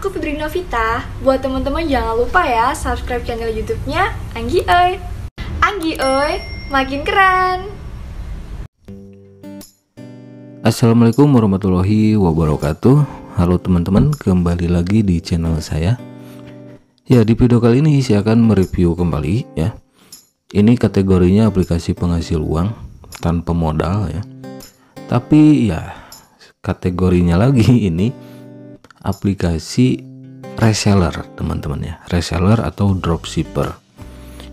aku Fitri Novita. Buat teman-teman jangan lupa ya subscribe channel YouTube-nya Anggi Oi. Anggi Oi, makin keren. Assalamualaikum warahmatullahi wabarakatuh. Halo teman-teman, kembali lagi di channel saya. Ya, di video kali ini saya akan mereview kembali ya. Ini kategorinya aplikasi penghasil uang tanpa modal ya. Tapi ya kategorinya lagi ini aplikasi reseller teman-teman ya. Reseller atau dropshipper.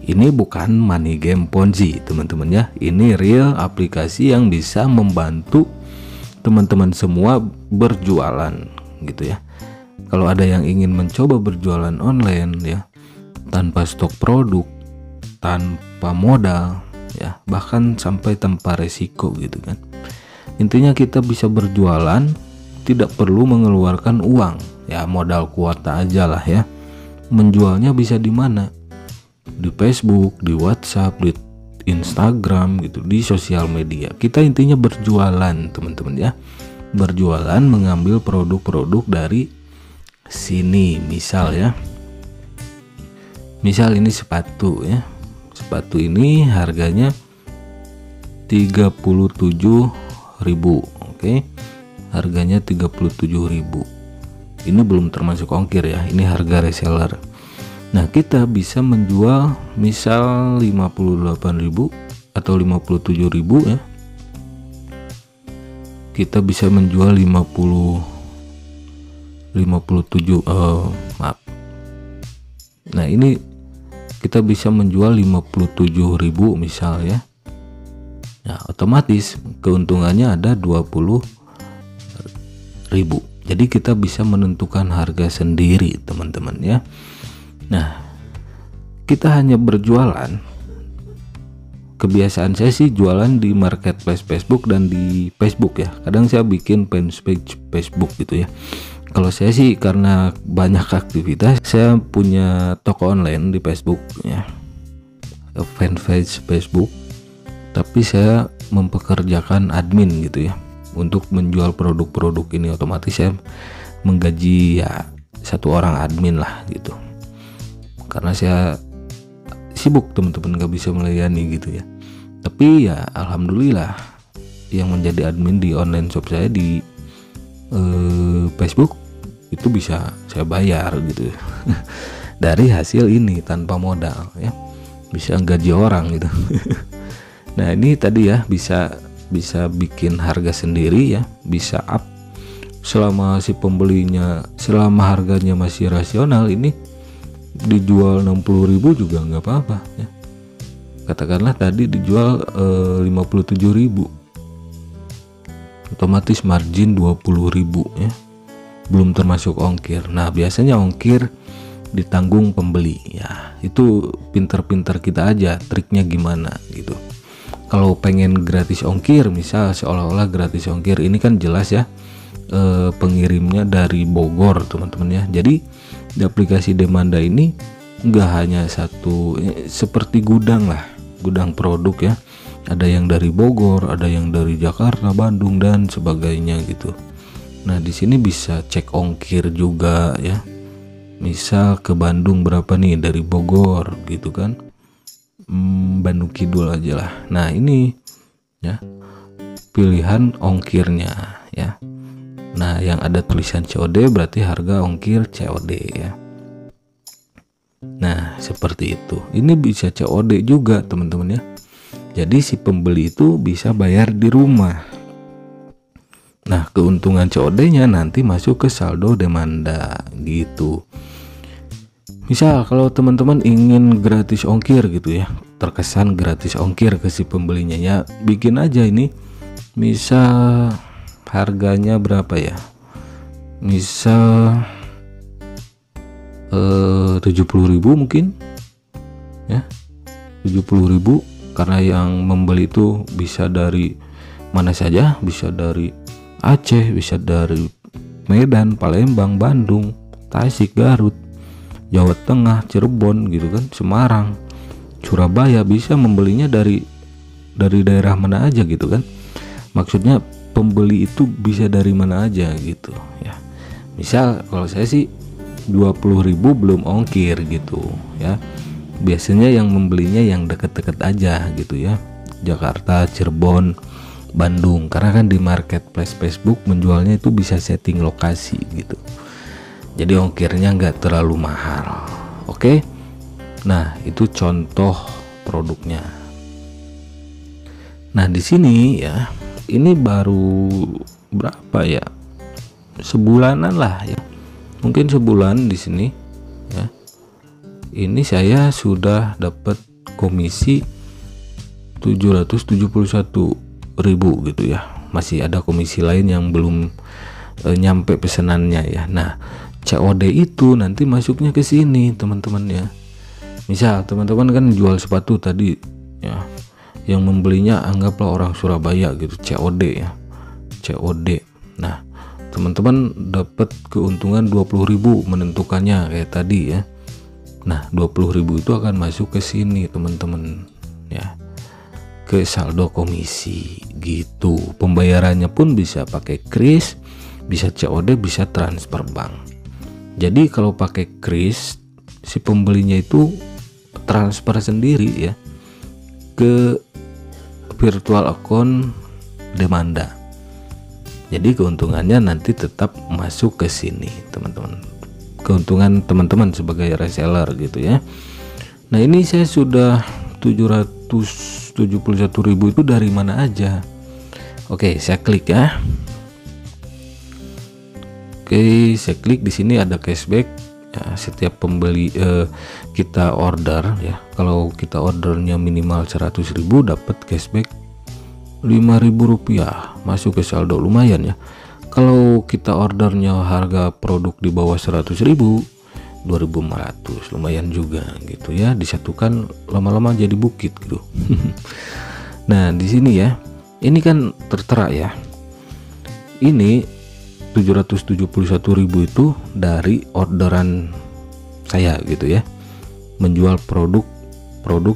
Ini bukan money game Ponzi teman-teman ya. Ini real aplikasi yang bisa membantu teman-teman semua berjualan gitu ya. Kalau ada yang ingin mencoba berjualan online ya, tanpa stok produk, tanpa modal ya, bahkan sampai tanpa resiko gitu kan. Intinya kita bisa berjualan tidak perlu mengeluarkan uang ya, modal kuota aja lah ya. Menjualnya bisa di mana? Di Facebook, di WhatsApp, di Instagram gitu, di sosial media. Kita intinya berjualan teman-teman ya. Berjualan mengambil produk-produk dari sini. Misal ya, misal ini sepatu ya. Sepatu ini harganya 37.000, oke. Harganya 37.000. Ini belum termasuk ongkir ya. Ini harga reseller. Nah, kita bisa menjual misal 58.000 atau 57.000 ya. Kita bisa menjual 57 maaf. Nah, ini kita bisa menjual 57.000 misal ya. Nah, otomatis keuntungannya ada 20.000. Jadi kita bisa menentukan harga sendiri teman-teman ya. Nah, kita hanya berjualan. Kebiasaan saya sih jualan di marketplace Facebook dan di Facebook ya. Kadang saya bikin fanpage Facebook gitu ya. Kalau saya sih karena banyak aktivitas, saya punya toko online di Facebook ya, fanpage Facebook. Tapi saya mempekerjakan admin gitu ya untuk menjual produk-produk ini. Otomatis saya menggaji ya satu orang admin lah gitu. Karena saya sibuk teman-teman, nggak bisa melayani gitu ya. Tapi ya alhamdulillah yang menjadi admin di online shop saya di Facebook itu bisa saya bayar gitu dari hasil ini tanpa modal ya, bisa gaji orang gitu. Nah, ini tadi ya bisa bikin harga sendiri ya, bisa up selama si pembelinya, selama harganya masih rasional. Ini dijual 60.000 juga nggak apa-apa ya. Katakanlah tadi dijual 57.000, otomatis margin 20.000 ya, belum termasuk ongkir. Nah, biasanya ongkir ditanggung pembeli ya. Itu pinter-pinter kita aja triknya gimana gitu. Kalau pengen gratis ongkir, misal seolah-olah gratis ongkir, ini kan jelas ya pengirimnya dari Bogor teman-teman ya. Jadi di aplikasi Demanda ini nggak hanya satu, seperti gudang lah, gudang produk ya. Ada yang dari Bogor, ada yang dari Jakarta, Bandung dan sebagainya gitu. Nah, di sini bisa cek ongkir juga ya. Misal ke Bandung berapa nih dari Bogor gitu kan. Bandung Kidul aja lah. Nah, ini ya pilihan ongkirnya ya. Nah, yang ada tulisan COD berarti harga ongkir COD ya. Nah, seperti itu. Ini bisa COD juga teman-teman ya. Jadi si pembeli itu bisa bayar di rumah. Nah, keuntungan COD-nya nanti masuk ke saldo Demanda gitu. Misal kalau teman-teman ingin gratis ongkir gitu ya, terkesan gratis ongkir ke si pembelinya ya, bikin aja ini. Misal harganya berapa ya? Misal 70.000 mungkin ya. 70.000 karena yang membeli itu bisa dari mana saja, bisa dari Aceh, bisa dari Medan, Palembang, Bandung, Tasik, Garut, Jawa Tengah, Cirebon gitu kan, Semarang, Surabaya, bisa membelinya dari daerah mana aja gitu kan. Maksudnya pembeli itu bisa dari mana aja gitu ya. Misal kalau saya sih 20.000 belum ongkir gitu ya. Biasanya yang membelinya yang deket-deket aja gitu ya, Jakarta, Cirebon, Bandung, karena kan di marketplace Facebook menjualnya itu bisa setting lokasi gitu, jadi ongkirnya nggak terlalu mahal. Oke, nah itu contoh produknya. Nah di sini ya, ini baru berapa ya, sebulanan lah ya, mungkin sebulan di sini ya. Ini saya sudah dapat komisi 771.000 gitu ya. Masih ada komisi lain yang belum nyampe pesanannya ya. Nah, COD itu nanti masuknya ke sini teman-teman ya. Misal teman-teman kan jual sepatu tadi ya, yang membelinya anggaplah orang Surabaya gitu, COD ya, COD. Nah teman-teman dapat keuntungan 20.000 menentukannya kayak tadi ya. Nah 20.000 itu akan masuk ke sini teman-teman ya, ke saldo komisi gitu. Pembayarannya pun bisa pakai kris, bisa COD, bisa transfer bank. Jadi kalau pakai kris, si pembelinya itu transfer sendiri ya ke virtual account Demanda. Jadi keuntungannya nanti tetap masuk ke sini teman-teman. Keuntungan teman-teman sebagai reseller gitu ya. Nah ini saya sudah 771.000 itu dari mana aja. Oke, saya klik ya. Oke, saya klik di sini ada cashback ya, setiap pembeli kita order ya. Kalau kita ordernya minimal 100.000 dapat cashback 5.000 rupiah masuk ke saldo, lumayan ya. Kalau kita ordernya harga produk di bawah 100.000, 2.500, lumayan juga gitu ya. Disatukan lama-lama jadi bukit gitu. Nah di sini ya, ini kan tertera ya, ini 771.000 itu dari orderan saya gitu ya, menjual produk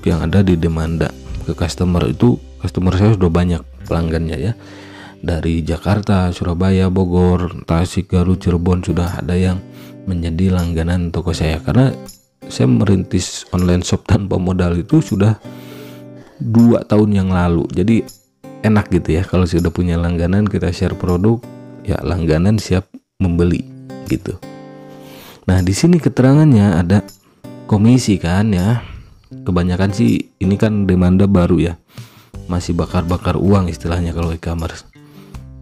yang ada di Demanda ke customer. Itu customer saya sudah banyak pelanggannya ya, dari Jakarta, Surabaya, Bogor, Tasik, Garut, Cirebon, sudah ada yang menjadi langganan toko saya. Karena saya merintis online shop tanpa modal itu sudah 2 tahun yang lalu, jadi enak gitu ya kalau sudah punya langganan, kita share produk ya, langganan siap membeli gitu. Nah di sini keterangannya ada komisi kan ya, kebanyakan sih ini kan Demanda baru ya, masih bakar-bakar uang istilahnya kalau e-commerce.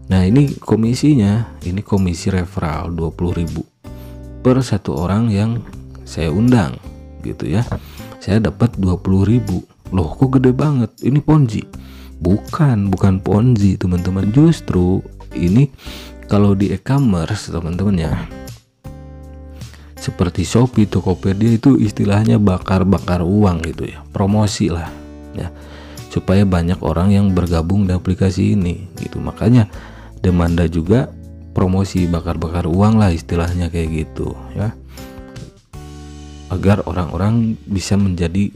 Nah ini komisinya, ini komisi referral 20.000 per satu orang yang saya undang gitu ya. Saya dapat 20.000. Loh kok gede banget, ini Ponzi? Bukan Ponzi teman-teman, justru ini kalau di e-commerce teman-teman ya, seperti Shopee, Tokopedia itu istilahnya bakar-bakar uang gitu ya, promosi lah ya, supaya banyak orang yang bergabung di aplikasi ini gitu. Makanya Demanda juga promosi bakar-bakar uang lah istilahnya kayak gitu ya, agar orang-orang bisa menjadi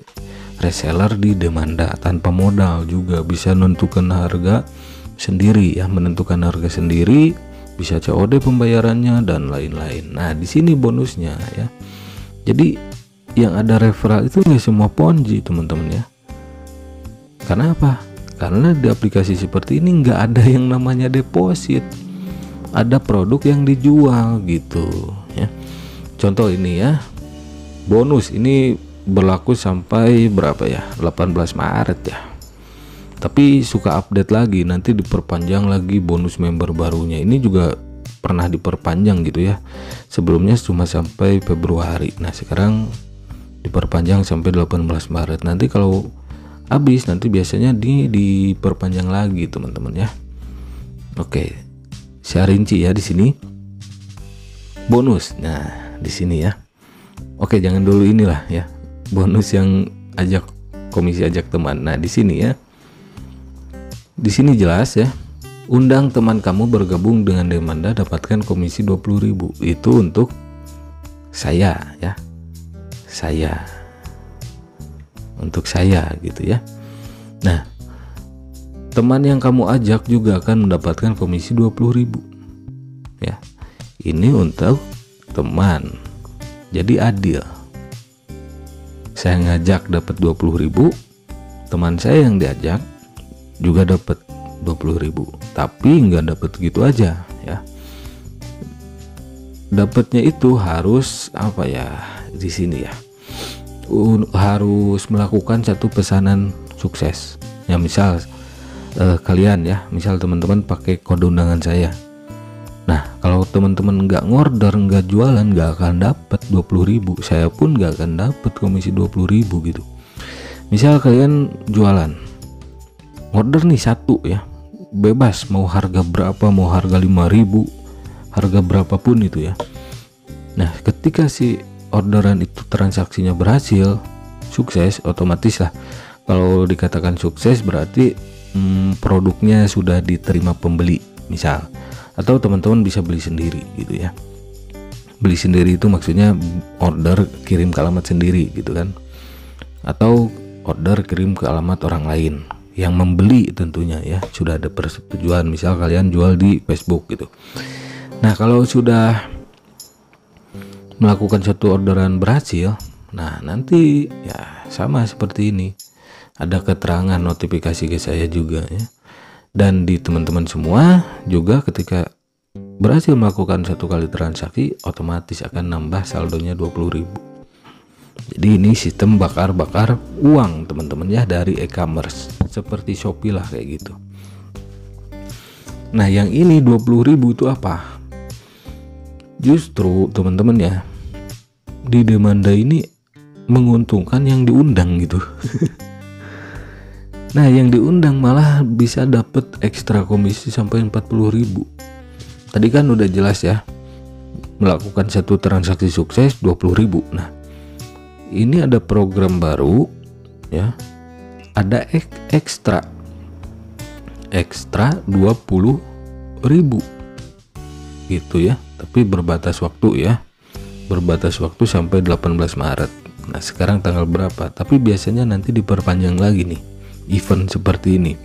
reseller di Demanda tanpa modal, juga bisa menentukan harga sendiri ya, menentukan harga sendiri, bisa COD pembayarannya dan lain-lain. Nah di sini bonusnya ya, jadi yang ada referral itu nggak semua Ponzi teman-teman ya. Karena apa? Karena di aplikasi seperti ini nggak ada yang namanya deposit, ada produk yang dijual gitu ya. Contoh ini ya, bonus ini berlaku sampai berapa ya, 18 Maret ya, tapi suka update lagi, nanti diperpanjang lagi bonus member barunya. Ini juga pernah diperpanjang gitu ya, sebelumnya cuma sampai Februari, nah sekarang diperpanjang sampai 18 Maret. Nanti kalau habis nanti biasanya diperpanjang lagi teman-teman ya. Oke, saya rinci ya di sini bonus. Nah di sini ya, oke jangan dulu inilah ya, bonus yang komisi ajak teman. Nah di sini ya, di sini jelas ya, undang teman kamu bergabung dengan Demanda, dapatkan komisi 20.000. Itu untuk saya ya, untuk saya gitu ya. Nah teman yang kamu ajak juga akan mendapatkan komisi 20.000 ya. Ini untuk teman jadi adil. Saya ngajak dapat 20.000, teman saya yang diajak juga dapat 20.000, tapi nggak dapat gitu aja ya. Dapatnya itu harus apa ya di sini ya, harus melakukan satu pesanan sukses ya. Misal kalian ya, misal teman-teman pakai kode undangan saya. Nah, kalau teman-teman nggak ngorder, nggak jualan, nggak akan dapat 20.000. Saya pun nggak akan dapat komisi 20.000 gitu. Misal kalian jualan, order nih satu ya, bebas mau harga berapa, mau harga 5.000, harga berapapun itu ya. Nah, ketika si orderan itu transaksinya berhasil, sukses, otomatis lah. Kalau dikatakan sukses berarti produknya sudah diterima pembeli misal. Atau teman-teman bisa beli sendiri gitu ya. Beli sendiri itu maksudnya order kirim ke alamat sendiri gitu kan. Atau order kirim ke alamat orang lain yang membeli tentunya ya, sudah ada persetujuan. Misal kalian jual di Facebook gitu. Nah, kalau sudah melakukan satu orderan berhasil, nah nanti ya sama seperti ini. Ada keterangan notifikasi ke saya juga ya. Dan di teman-teman semua juga ketika berhasil melakukan satu kali transaksi, otomatis akan nambah saldonya 20.000. Jadi ini sistem bakar-bakar uang teman-teman ya, dari e-commerce seperti Shopee lah kayak gitu. Nah, yang ini 20.000 itu apa? Justru teman-teman ya, di Demanda ini menguntungkan yang diundang gitu. Nah, yang diundang malah bisa dapat ekstra komisi sampai 40.000. Tadi kan udah jelas ya, melakukan satu transaksi sukses 20.000. Nah, ini ada program baru ya, ada ekstra 20.000 gitu ya, tapi berbatas waktu ya, berbatas waktu sampai 18 Maret. Nah, sekarang tanggal berapa? Tapi biasanya nanti diperpanjang lagi nih event seperti ini.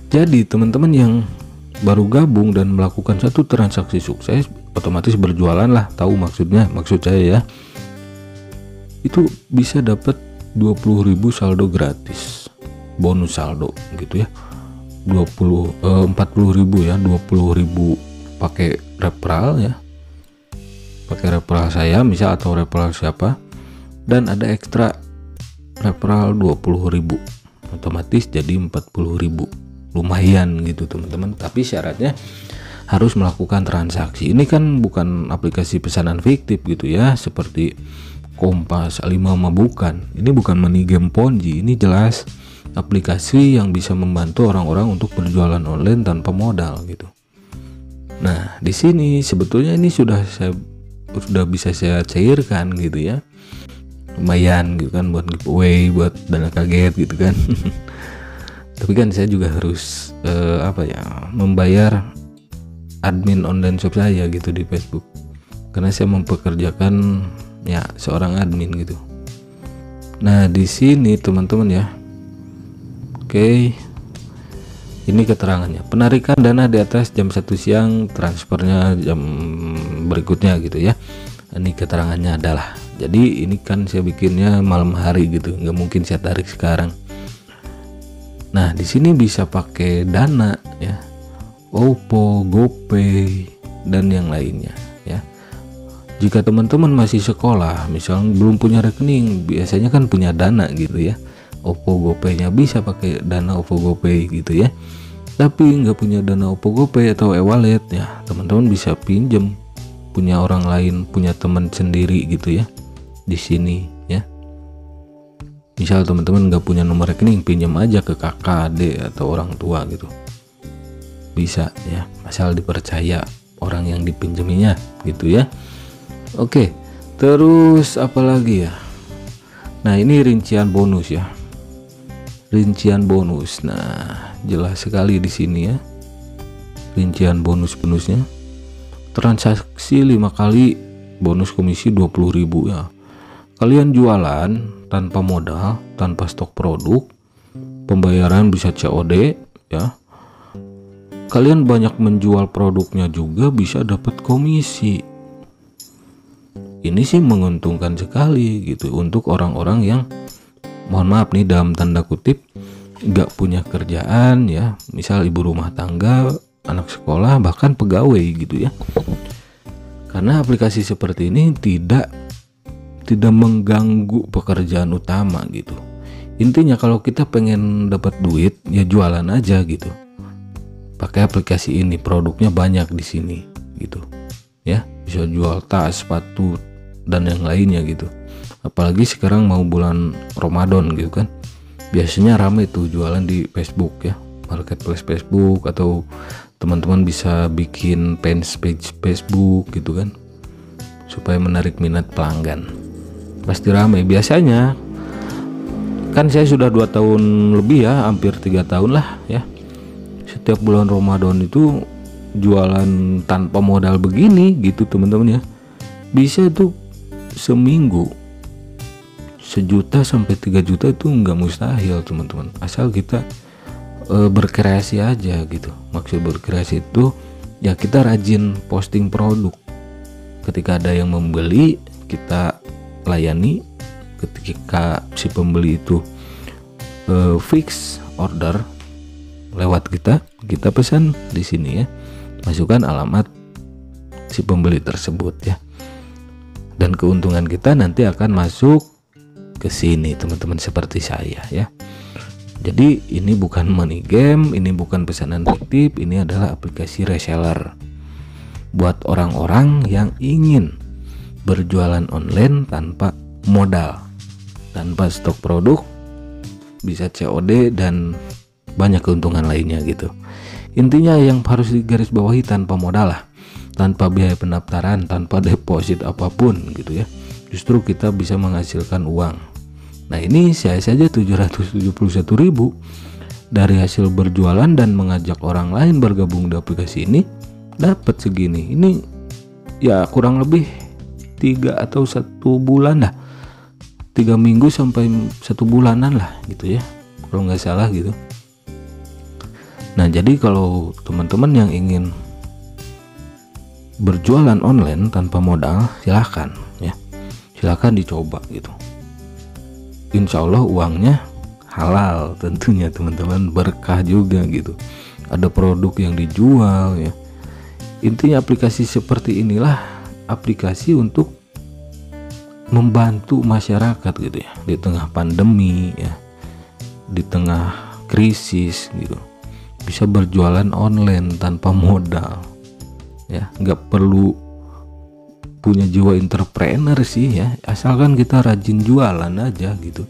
Jadi teman-teman yang baru gabung dan melakukan satu transaksi sukses, otomatis berjualan lah, tahu maksud saya ya, itu bisa dapat 20.000 saldo gratis, bonus saldo gitu ya. 40.000 ya, 20.000 pakai referral ya, pakai referral saya misal atau referral siapa, dan ada ekstra referral 20.000, otomatis jadi 40.000. Lumayan gitu teman-teman, tapi syaratnya harus melakukan transaksi. Ini kan bukan aplikasi pesanan fiktif gitu ya, seperti Kompas, Alimama, bukan. Ini bukan money game Ponzi, ini jelas aplikasi yang bisa membantu orang-orang untuk berjualan online tanpa modal gitu. Nah, di sini sebetulnya ini sudah bisa saya cairkan gitu ya. Lumayan gitu kan buat giveaway, buat dana kaget gitu kan. Tapi kan saya juga harus membayar admin online shop saya gitu di Facebook, karena saya mempekerjakan ya seorang admin gitu. Nah, di sini teman-teman ya, oke, ini keterangannya. Penarikan dana di atas jam 1 siang, transfernya jam berikutnya gitu ya. Ini keterangannya adalah, jadi ini kan saya bikinnya malam hari gitu, nggak mungkin saya tarik sekarang. Nah, di sini bisa pakai Dana ya, OVO, GoPay, dan yang lainnya ya. Jika teman-teman masih sekolah, misalnya belum punya rekening, biasanya kan punya Dana gitu ya. OVO, GoPay-nya bisa pakai Dana, OVO, GoPay gitu ya. Tapi nggak punya Dana, OVO, GoPay atau e-wallet ya, teman-teman bisa pinjam punya orang lain, punya teman sendiri gitu ya. Di sini ya. Misal teman-teman nggak punya nomor rekening, pinjam aja ke kakak, adik, atau orang tua gitu. Bisa ya, asal dipercaya orang yang dipinjaminya gitu ya. Oke, terus apa lagi ya? Nah, ini rincian bonus ya. Rincian bonus. Nah, jelas sekali di sini ya. Rincian bonusnya. Transaksi 5 kali bonus komisi 20.000 ya. Kalian jualan tanpa modal, tanpa stok produk, pembayaran bisa COD ya. Kalian banyak menjual produknya juga bisa dapat komisi. ini sih menguntungkan sekali gitu untuk orang-orang yang, mohon maaf nih dalam tanda kutip, gak punya kerjaan ya, misal ibu rumah tangga, anak sekolah, bahkan pegawai gitu ya. Karena aplikasi seperti ini tidak mengganggu pekerjaan utama gitu. Intinya kalau kita pengen dapat duit ya jualan aja gitu. Pakai aplikasi ini, produknya banyak di sini gitu. Ya, bisa jual tas, sepatu dan yang lainnya gitu. Apalagi sekarang mau bulan Ramadan gitu kan. Biasanya rame tuh jualan di Facebook ya, marketplace Facebook, atau teman-teman bisa bikin page Facebook gitu kan, supaya menarik minat pelanggan. Pasti rame. Biasanya kan saya sudah 2 tahun lebih ya, hampir 3 tahun lah ya. Setiap bulan Ramadan itu jualan tanpa modal begini gitu teman-teman ya. Bisa tuh seminggu 1 juta sampai 3 juta itu nggak mustahil teman-teman, asal kita berkreasi aja gitu. Maksud berkreasi itu ya kita rajin posting produk. Ketika ada yang membeli, kita layani. Ketika si pembeli itu fix order lewat kita pesan di sini ya, masukkan alamat si pembeli tersebut ya, dan keuntungan kita nanti akan masuk ke sini teman-teman, seperti saya ya. Jadi ini bukan money game, ini bukan pesanan fiktif, ini adalah aplikasi reseller buat orang-orang yang ingin berjualan online tanpa modal, tanpa stok produk, bisa COD dan banyak keuntungan lainnya gitu. Intinya yang harus digarisbawahi, tanpa modal lah, tanpa biaya pendaftaran, tanpa deposit apapun gitu ya. Justru kita bisa menghasilkan uang. Nah ini saya saja 771.000 dari hasil berjualan dan mengajak orang lain bergabung di aplikasi ini, dapat segini. Ini ya kurang lebih 3 atau 1 bulan lah, 3 minggu sampai 1 bulanan lah gitu ya, kalau nggak salah gitu. Nah jadi kalau teman-teman yang ingin berjualan online tanpa modal, silahkan ya, silahkan dicoba gitu. Insya Allah uangnya halal tentunya teman-teman, berkah juga gitu, ada produk yang dijual ya. Intinya aplikasi seperti inilah aplikasi untuk membantu masyarakat gitu ya, di tengah pandemi ya, di tengah krisis gitu, bisa berjualan online tanpa modal ya, nggak perlu punya jiwa entrepreneur sih ya, asalkan kita rajin jualan aja gitu.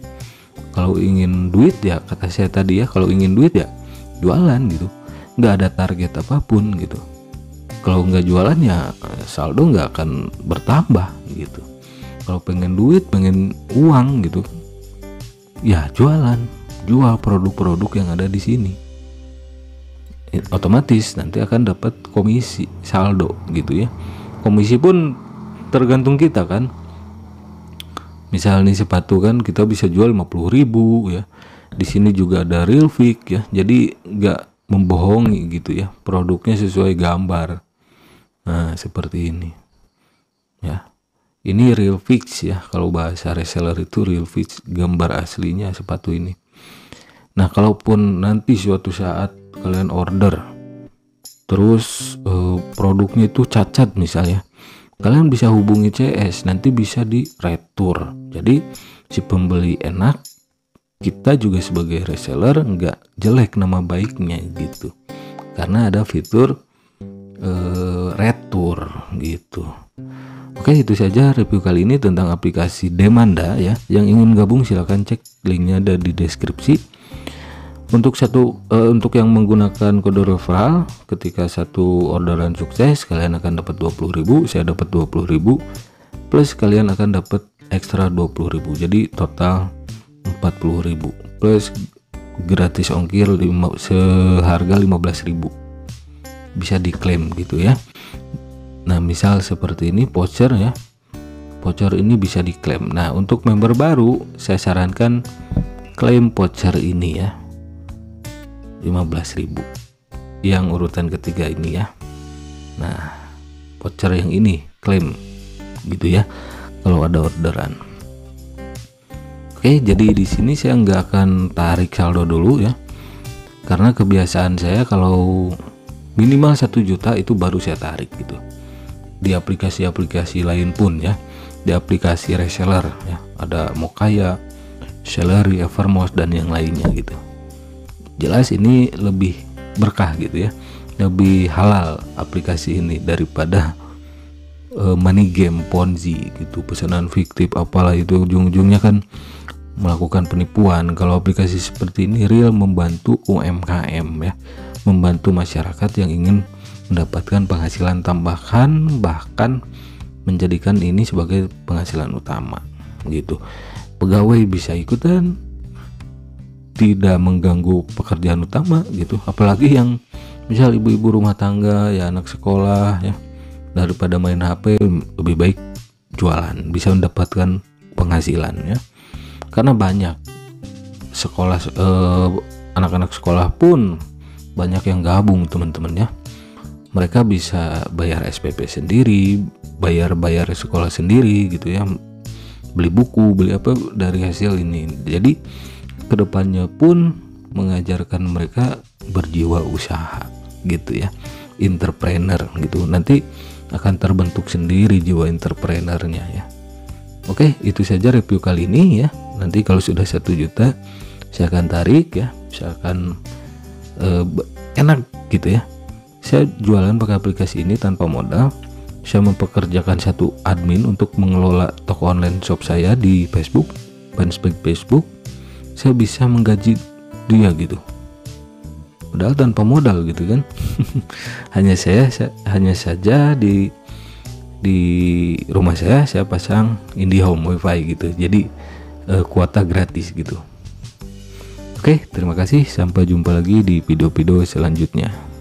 Kalau ingin duit ya, kata saya tadi ya, kalau ingin duit ya jualan gitu, nggak ada target apapun gitu. Kalau nggak jualan ya saldo nggak akan bertambah gitu. Kalau pengen duit, pengen uang gitu, ya jualan, jual produk-produk yang ada di sini. Otomatis nanti akan dapat komisi, saldo gitu ya. Komisi pun tergantung kita kan. Misal nih sepatu kan kita bisa jual 50.000 ya. Di sini juga ada real fix ya. Jadi nggak membohongi gitu ya. Produknya sesuai gambar. Nah seperti ini ya. Ini real fix ya. Kalau bahasa reseller itu real fix, gambar aslinya sepatu ini. Nah kalaupun nanti suatu saat kalian order terus produknya itu cacat misalnya, kalian bisa hubungi CS, nanti bisa di retur. Jadi si pembeli enak, kita juga sebagai reseller nggak jelek nama baiknya gitu, karena ada fitur retur gitu. Oke, itu saja review kali ini tentang aplikasi Demanda ya. Yang ingin gabung silahkan cek linknya ada di deskripsi. Untuk yang menggunakan kode referral, ketika satu orderan sukses kalian akan dapat 20.000, saya dapat 20.000, plus kalian akan dapat ekstra 20.000, jadi total 40.000 plus gratis ongkir seharga 15.000, bisa diklaim gitu ya. Nah misal seperti ini voucher ya, voucher ini bisa diklaim. Nah untuk member baru saya sarankan klaim voucher ini ya, 15.000 yang urutan ketiga ini ya. Nah voucher yang ini klaim gitu ya. kalau ada orderan. Oke, jadi di sini saya nggak akan tarik saldo dulu ya, karena kebiasaan saya kalau minimal 1 juta itu baru saya tarik gitu. Di aplikasi-aplikasi lain pun ya, di aplikasi reseller ya, ada Mokaya, Sellery, Evermost dan yang lainnya gitu. Jelas ini lebih berkah gitu ya, lebih halal aplikasi ini daripada money game Ponzi gitu, pesanan fiktif apalah itu, ujung-ujungnya kan melakukan penipuan. Kalau aplikasi seperti ini real membantu UMKM ya, membantu masyarakat yang ingin mendapatkan penghasilan tambahan, bahkan menjadikan ini sebagai penghasilan utama gitu. Pegawai bisa ikutan, tidak mengganggu pekerjaan utama gitu. Apalagi yang misal ibu-ibu rumah tangga ya, anak sekolah ya, daripada main HP lebih baik jualan, bisa mendapatkan penghasilan ya. Karena banyak sekolah, anak-anak sekolah pun banyak yang gabung teman-teman ya. Mereka bisa bayar SPP sendiri, bayar sekolah sendiri gitu ya, beli buku, beli apa dari hasil ini. Jadi kedepannya pun mengajarkan mereka berjiwa usaha gitu ya, entrepreneur gitu. Nanti akan terbentuk sendiri jiwa entrepreneurnya ya. Oke, itu saja review kali ini ya. Nanti kalau sudah 1 juta saya akan tarik ya, saya akan enak gitu ya. Saya jualan pakai aplikasi ini tanpa modal. Saya mempekerjakan 1 admin untuk mengelola toko online shop saya di Facebook, fanpage Facebook. Saya bisa menggaji dia gitu, padahal tanpa modal gitu kan. hanya saja di rumah saya pasang IndiHome WiFi gitu, jadi kuota gratis gitu. Oke, terima kasih, sampai jumpa lagi di video-video selanjutnya.